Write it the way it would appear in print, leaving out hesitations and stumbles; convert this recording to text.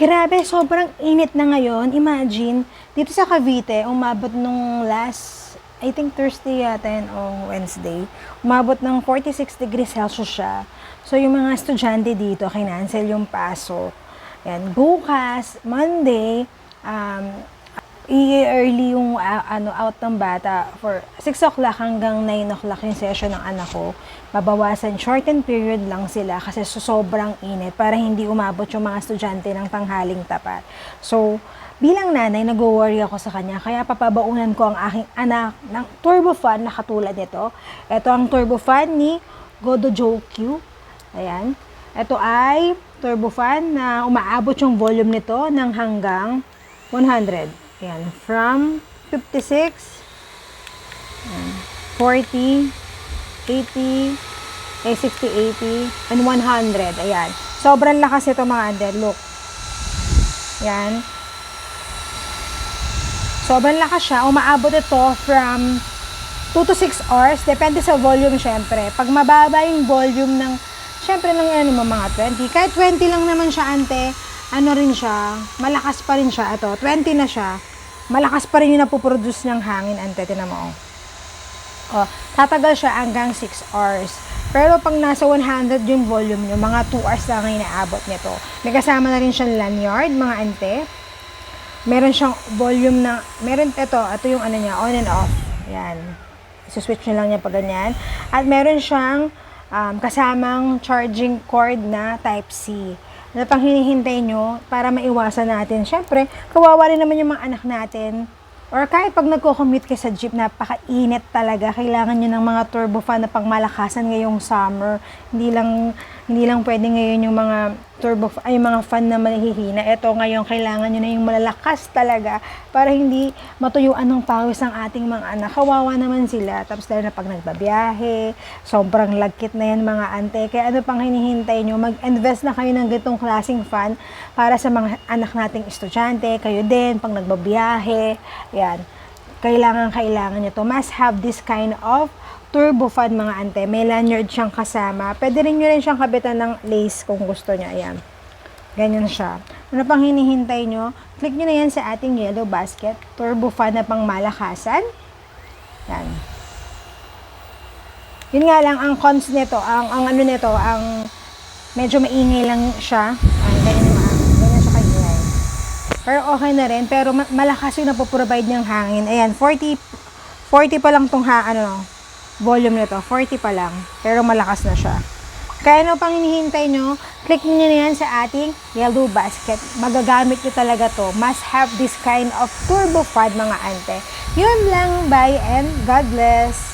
Grabe, sobrang init na ngayon. Imagine, dito sa Cavite, umabot nung last, I think Thursday yata yun, o Wednesday, umabot ng 46 degrees Celsius siya. So, yung mga estudyante dito, kinancel yung pasok. Yan, bukas, Monday, i-early yung out ng bata for 6 o'clock hanggang 9 o'clock yung session ng anak ko. Babawasan, shortened period lang sila kasi sobrang init para hindi umabot yung mga estudyante ng tanghaling tapat. So, bilang nanay, nag-worry ako sa kanya kaya papabaunan ko ang aking anak ng turbo fan na katulad nito. Ito ang turbo fan ni Godojo Q. Ayan. Ito ay turbo fan na umaabot yung volume nito ng hanggang 100. Ayan, from 56, 40, 80, 60, 80, and 100. Ayan. Sobrang lakas ito mga under. Look. Ayan. Sobrang lakas siya. Umaabot ito from 2 to 6 hours. Depende sa volume, syempre. Pag mababa yung volume ng, syempre, ng mga 20. Kahit 20 lang naman siya, ante, ano rin siya, malakas pa rin siya. Ito, 20 na siya. Malakas pa rin yung napoproduce ng hangin, ante, tinan mo. Oh, tatagal siya hanggang 6 hours. Pero pag nasa 100 yung volume nyo, mga 2 hours lang ang inaabot nito. May kasama na rin siyang lanyard, mga ante. Meron siyang volume na, meron ito yung ano niya, on and off. Yan. Switch nyo lang niya pag ganyan. At meron siyang kasamang charging cord na Type-C. Ano pang hinihintay nyo para maiwasan natin? Siyempre, kawawa rin naman yung mga anak natin. Or kahit pag nagko-commute kayo sa jeep, napakainit talaga. Kailangan nyo ng mga turbo fan na pangmalakasan ngayong summer. Hindi lang pwede ngayon yung mga mga fan na malihihina. Ito ngayon, kailangan nyo na yung malalakas talaga para hindi matuyuan ng pawis ang ating mga anak. Kawawa naman sila. Tapos dahil na pag nagbabiyahe, sobrang lagkit na yan mga ante. Kaya ano pang hinihintay nyo? Mag-invest na kayo ng ganitong klaseng fan para sa mga anak nating estudyante. Kayo din, pag nagbabiyahe. Yan. Kailangan nyo to. Must have this kind of turbo fan mga ante. May lanyard siyang kasama. Pwede rin nyo rin siyang kabitan ng lace kung gusto nyo. Ayan. Ganyan siya. Ano pang hinihintay nyo? Click nyo na yan sa ating yellow basket. Turbo fan na pang malakasan. Yan. Yun nga lang, ang cons nito, ang medyo maingay lang siya. Ganyan siya kaingay. Pero okay na rin. Pero malakas yung napoprovide niyang hangin. Ayan, 40 pa lang tong volume nito, 40 pa lang, pero malakas na siya. Kaya ano pang hinihintay nyo, click nyo na yan sa ating yellow basket. Magagamit nyo talaga to. Must have this kind of turbo fan mga ante. Yun lang, bye and God bless!